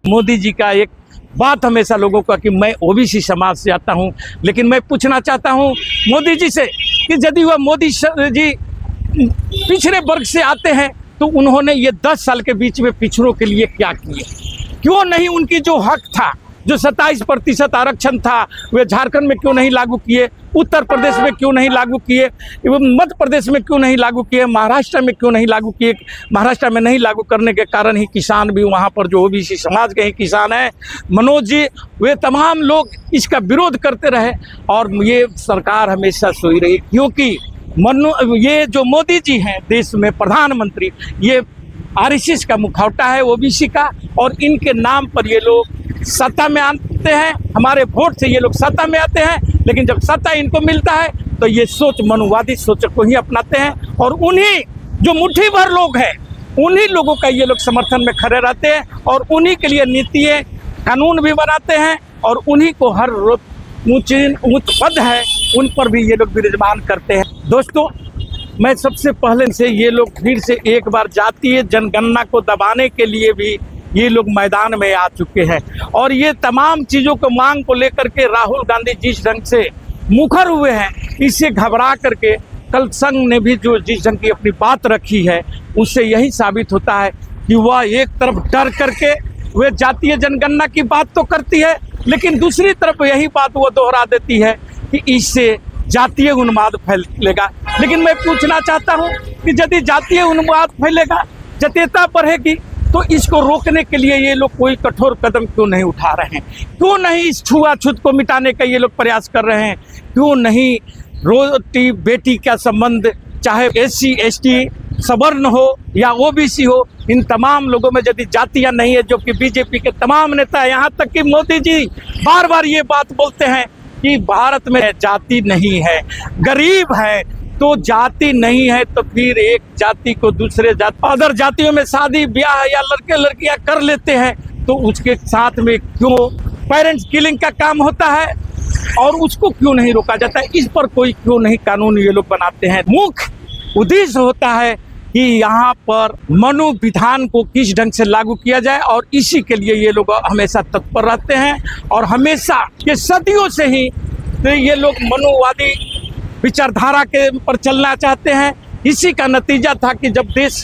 मोदी जी का एक बात हमेशा लोगों का कि मैं ओबीसी समाज से आता हूं, लेकिन मैं पूछना चाहता हूं मोदी जी से कि यदि वह मोदी जी पिछड़े वर्ग से आते हैं तो उन्होंने ये 10 साल के बीच में पिछड़ों के लिए क्या किए? क्यों नहीं उनकी जो हक था, जो 27% आरक्षण था, वे झारखंड में क्यों नहीं लागू किए, उत्तर प्रदेश में क्यों नहीं लागू किए, मध्य प्रदेश में क्यों नहीं लागू किए, महाराष्ट्र में क्यों नहीं लागू किए? महाराष्ट्र में नहीं लागू करने के कारण ही किसान भी वहाँ पर जो ओबीसी समाज के ही किसान हैं, मनोज जी, वे तमाम लोग इसका विरोध करते रहे और ये सरकार हमेशा सोई रही, क्योंकि ये जो मोदी जी हैं देश में प्रधानमंत्री, ये आरएसएस का मुखौटा है ओबीसी का, और इनके नाम पर ये लोग सत्ता में आते हैं, हमारे वोट से ये लोग सत्ता में आते हैं, लेकिन जब सत्ता इनको मिलता है तो ये सोच मनुवादी सोच को ही अपनाते हैं और उन्हीं जो मुट्ठी भर लोग हैं उन्हीं लोगों का ये लोग समर्थन में खड़े रहते हैं और उन्हीं के लिए नीतियाँ कानून भी बनाते हैं और उन्हीं को हर उच्च पद है उन पर भी ये लोग विराजमान करते हैं। दोस्तों, मैं सबसे पहले से ये लोग फिर से एक बार जातीय जनगणना को दबाने के लिए भी ये लोग मैदान में आ चुके हैं और ये तमाम चीज़ों को मांग को लेकर के राहुल गांधी जिस ढंग से मुखर हुए हैं, इससे घबरा करके कल संघ ने भी जो जिस ढंग की अपनी बात रखी है उससे यही साबित होता है कि वह एक तरफ डर करके वे जातीय जनगणना की बात तो करती है, लेकिन दूसरी तरफ यही बात वो दोहरा देती है कि इससे जातीय उन्माद फैलेगा। लेकिन मैं पूछना चाहता हूं कि यदि जातीय उन्माद फैलेगा, जातीयता बढ़ेगी, तो इसको रोकने के लिए ये लोग कोई कठोर कदम क्यों नहीं उठा रहे हैं? क्यों नहीं इस छुआछूत को मिटाने का ये लोग प्रयास कर रहे हैं? क्यों नहीं रोटी बेटी का संबंध, चाहे SC ST सवर्ण हो या ओबीसी हो, इन तमाम लोगों में यदि जातियां नहीं है, जो कि बीजेपी के तमाम नेता, यहाँ तक कि मोदी जी बार बार ये बात बोलते हैं कि भारत में जाति नहीं है, गरीब है, तो जाति नहीं है तो फिर एक जाति को दूसरे अदर जातियों में शादी ब्याह या लड़के लड़कियां कर लेते हैं, तो उसके साथ में क्यों पेरेंट्स किलिंग का काम होता है और उसको क्यों नहीं रोका जाता है? इस पर कोई क्यों नहीं कानून ये लोग बनाते हैं? मुख्य उद्देश्य होता है कि यहाँ पर मनु विधान को किस ढंग से लागू किया जाए और इसी के लिए ये लोग हमेशा तत्पर रहते हैं और हमेशा के सदियों से ही ये लोग मनुवादी विचारधारा के पर चलना चाहते हैं। इसी का नतीजा था कि जब देश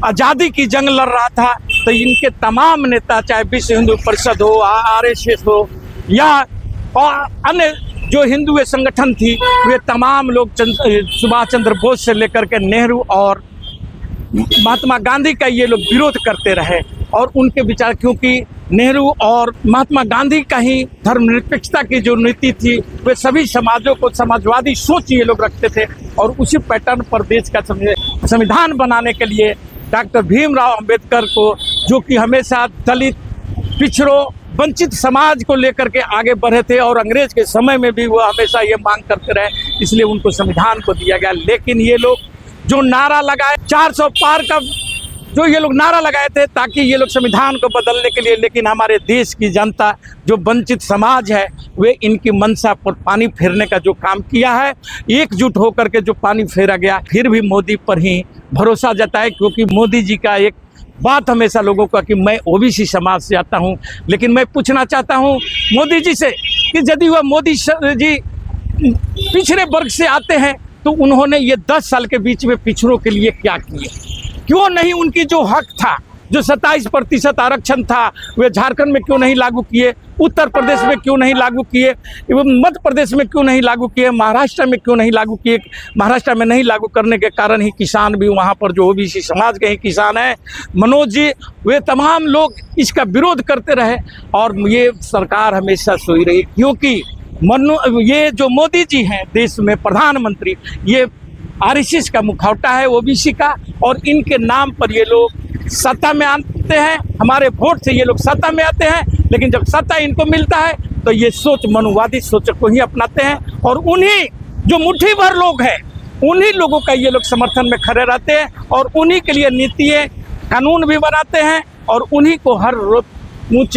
आज़ादी की जंग लड़ रहा था तो इनके तमाम नेता, चाहे विश्व हिंदू परिषद हो, RSS हो या अन्य जो हिंदू संगठन थी, वे तमाम लोग सुभाष चंद्र बोस से लेकर के नेहरू और महात्मा गांधी का ये लोग विरोध करते रहे और उनके विचार, क्योंकि नेहरू और महात्मा गांधी का ही धर्मनिरपेक्षता की जो नीति थी, वे सभी समाजों को समाजवादी सोच ये लोग रखते थे और उसी पैटर्न पर देश का संविधान बनाने के लिए डॉक्टर भीमराव अंबेडकर को, जो कि हमेशा दलित, पिछड़ों, वंचित समाज को लेकर के आगे बढ़े थे और अंग्रेज के समय में भी वो हमेशा ये मांग करते रहे, इसलिए उनको संविधान को दिया गया। लेकिन ये लोग जो नारा लगाए 400 पार का जो ये लोग नारा लगाए थे ताकि ये लोग संविधान को बदलने के लिए, लेकिन हमारे देश की जनता जो वंचित समाज है वे इनकी मंशा पर पानी फेरने का जो काम किया है, एकजुट होकर के जो पानी फेरा गया, फिर भी मोदी पर ही भरोसा जताए, क्योंकि मोदी जी का एक बात हमेशा लोगों का कि मैं ओबीसी समाज से आता हूं। लेकिन मैं पूछना चाहता हूं मोदी जी से कि यदि वह मोदी जी पिछड़े वर्ग से आते हैं तो उन्होंने ये 10 साल के बीच में पिछड़ों के लिए क्या किए? क्यों नहीं उनकी जो हक था, जो 27% आरक्षण था, वे झारखंड में क्यों नहीं लागू किए, उत्तर प्रदेश में क्यों नहीं लागू किए, मध्य प्रदेश में क्यों नहीं लागू किए, महाराष्ट्र में क्यों नहीं लागू किए? महाराष्ट्र में नहीं लागू करने के कारण ही किसान भी वहाँ पर जो ओबीसी समाज के ही किसान हैं, मनोज जी, वे तमाम लोग इसका विरोध करते रहे और ये सरकार हमेशा सोई रही, क्योंकि ये जो मोदी जी हैं देश में प्रधानमंत्री, ये RSS का मुखौटा है ओबीसी का, और इनके नाम पर ये लोग सत्ता में आते हैं, हमारे वोट से ये लोग सत्ता में आते हैं, लेकिन जब सत्ता इनको मिलता है तो ये सोच मनुवादी सोच को ही अपनाते हैं और उन्हीं जो मुट्ठी भर लोग हैं उन्हीं लोगों का ये लोग समर्थन में खड़े रहते हैं और उन्हीं के लिए नीतियाँ कानून भी बनाते हैं और उन्हीं को हर उच्च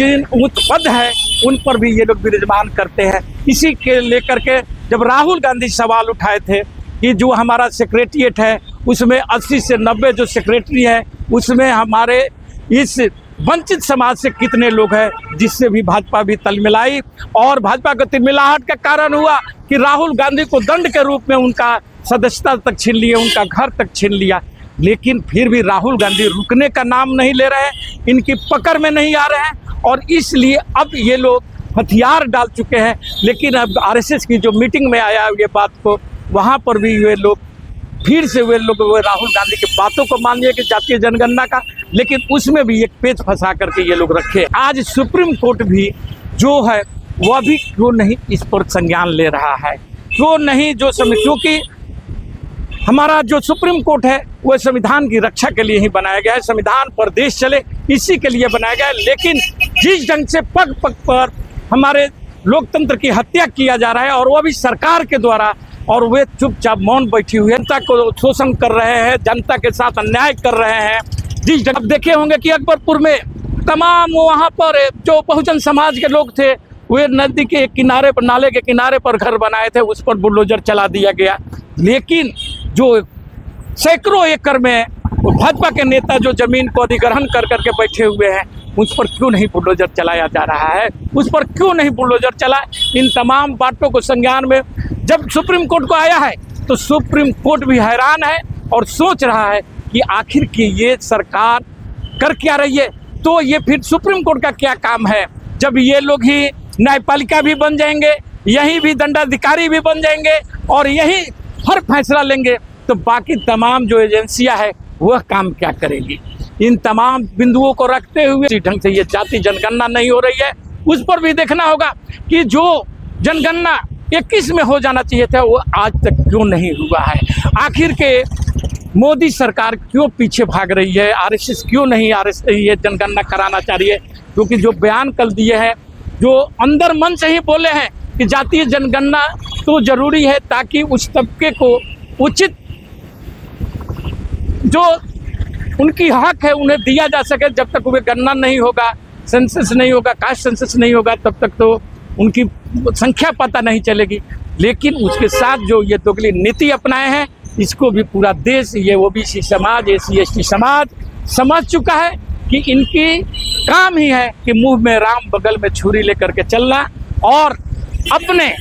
पद है उन पर भी ये लोग विराजमान करते हैं। इसी के लेकर के जब राहुल गांधी सवाल उठाए थे कि जो हमारा सेक्रेटरिएट है उसमें 80 से 90 जो सेक्रेटरी है उसमें हमारे इस वंचित समाज से कितने लोग हैं जिससे भी भाजपा भी तलमिलाई, और भाजपा को तिलमिलाहट का कारण हुआ कि राहुल गांधी को दंड के रूप में उनका सदस्यता तक छीन लिया, उनका घर तक छीन लिया। लेकिन फिर भी राहुल गांधी रुकने का नाम नहीं ले रहे हैं, इनकी पकड़ में नहीं आ रहे हैं, और इसलिए अब ये लोग हथियार डाल चुके हैं। लेकिन अब आरएसएस की जो मीटिंग में आया ये बात को, वहाँ पर भी वे लोग फिर से वे राहुल गांधी की बातों को मान लिया कि जातीय जनगणना का, लेकिन उसमें भी एक पेच फंसा करके ये लोग रखे। आज सुप्रीम कोर्ट भी जो है वह भी क्यों नहीं इस पर संज्ञान ले रहा है, क्यों नहीं जो क्योंकि हमारा जो सुप्रीम कोर्ट है वह संविधान की रक्षा के लिए ही बनाया गया है, संविधान पर देश चले इसी के लिए बनाया गया है। लेकिन जिस ढंग से पग पग पर हमारे लोकतंत्र की हत्या किया जा रहा है, और वह भी सरकार के द्वारा, और वे चुपचाप मौन बैठी हुई जनता को शोषण कर रहे हैं, जनता के साथ अन्याय कर रहे हैं। जिस जगह देखे होंगे कि अकबरपुर में तमाम वहाँ पर जो बहुजन समाज के लोग थे वे नदी के किनारे पर, नाले के किनारे पर घर बनाए थे, उस पर बुलडोजर चला दिया गया। लेकिन जो सैकड़ों एकड़ में भाजपा के नेता जो जमीन को अधिग्रहण कर करके बैठे हुए हैं, उस पर क्यों नहीं बुलडोजर चलाया जा रहा है, उस पर क्यों नहीं बुलडोजर चला। इन तमाम बातों को संज्ञान में जब सुप्रीम कोर्ट को आया है तो सुप्रीम कोर्ट भी हैरान है और सोच रहा है कि आखिर की ये सरकार कर क्या रही है। तो ये फिर सुप्रीम कोर्ट का क्या काम है, जब ये लोग ही न्यायपालिका भी बन जाएंगे, यहीं भी दंडाधिकारी भी बन जाएंगे और यही हर फैसला लेंगे, तो बाकी तमाम जो एजेंसियां है वह काम क्या करेगी। इन तमाम बिंदुओं को रखते हुए इसी ढंग से ये जाति जनगणना नहीं हो रही है, उस पर भी देखना होगा कि जो जनगणना 21 में हो जाना चाहिए था वो आज तक क्यों नहीं हुआ है। आखिर के मोदी सरकार क्यों पीछे भाग रही है, आरएसएस क्यों नहीं ये जनगणना कराना चाह रही है। क्योंकि जो बयान कल दिए हैं, जो अंदर मन से ही बोले हैं कि जातीय जनगणना तो जरूरी है ताकि उस तबके को उचित जो उनकी हक है उन्हें दिया जा सके। जब तक वे गणना नहीं होगा, सेंसस नहीं होगा, कास्ट सेंसस नहीं होगा, तब तक तो उनकी संख्या पता नहीं चलेगी। लेकिन उसके साथ जो ये दोगली नीति अपनाए हैं, इसको भी पूरा देश, ये ओबीसी समाज, SC/ST समाज समझ चुका है कि इनकी काम ही है कि मुंह में राम बगल में छुरी लेकर के चलना, और अपने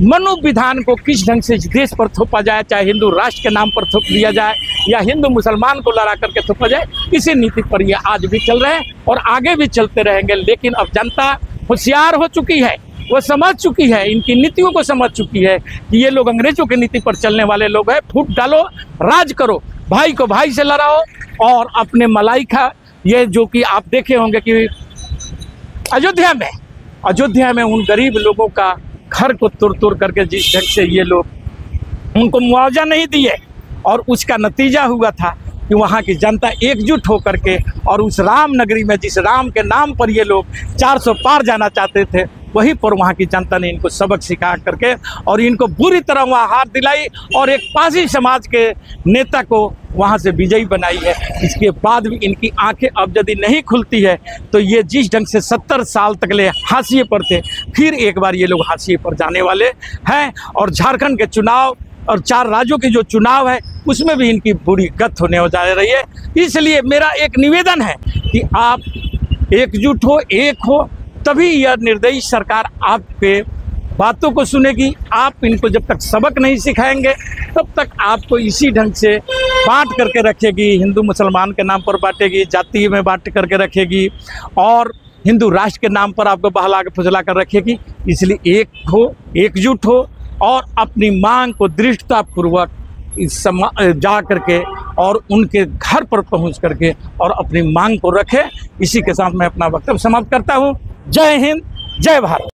मनोविधान को किस ढंग से देश पर थोपा जाए, चाहे हिंदू राष्ट्र के नाम पर थोप दिया जाए या हिंदू मुसलमान को लड़ा करके थोपा जाए, इसी नीति पर ये आज भी चल रहे हैं और आगे भी चलते रहेंगे। लेकिन अब जनता होशियार हो चुकी है, वो समझ चुकी है, इनकी नीतियों को समझ चुकी है कि ये लोग अंग्रेजों की नीति पर चलने वाले लोग हैं। फूट डालो, राज करो, भाई को भाई से लड़ाओ, और अपने मलाई खा। ये जो कि आप देखे होंगे कि अयोध्या में उन गरीब लोगों का घर को तोड़ करके जिस ढंग से ये लोग उनको मुआवजा नहीं दिए, और उसका नतीजा हुआ था कि वहाँ की जनता एकजुट होकर के, और उस राम नगरी में जिस राम के नाम पर ये लोग 400 पार जाना चाहते थे, वहीं पर वहाँ की जनता ने इनको सबक सिखा करके और इनको बुरी तरह वहाँ हार दिलाई और एक पासी समाज के नेता को वहाँ से विजयी बनाई है। इसके बाद भी इनकी आंखें अब यदि नहीं खुलती है तो ये जिस ढंग से 70 साल तक ले हाशिए पर थे, फिर एक बार ये लोग हाशिए पर जाने वाले हैं। और झारखंड के चुनाव और 4 राज्यों के जो चुनाव है उसमें भी इनकी बुरी गत होने हो जा रही है। इसलिए मेरा एक निवेदन है कि आप एकजुट हो, एक हो, तभी यह निर्दयी सरकार आपके बातों को सुनेगी। आप इनको जब तक सबक नहीं सिखाएंगे तब तक आपको इसी ढंग से बांट करके रखेगी, हिंदू मुसलमान के नाम पर बांटेगी, जाति में बांट करके रखेगी और हिंदू राष्ट्र के नाम पर आपको बहला के फुसला कर रखेगी। इसलिए एक हो, एकजुट हो और अपनी मांग को दृढ़तापूर्वक जा करके और उनके घर पर पहुंच करके और अपनी मांग को रखें। इसी के साथ मैं अपना वक्तव्य समाप्त करता हूं। जय हिंद, जय भारत।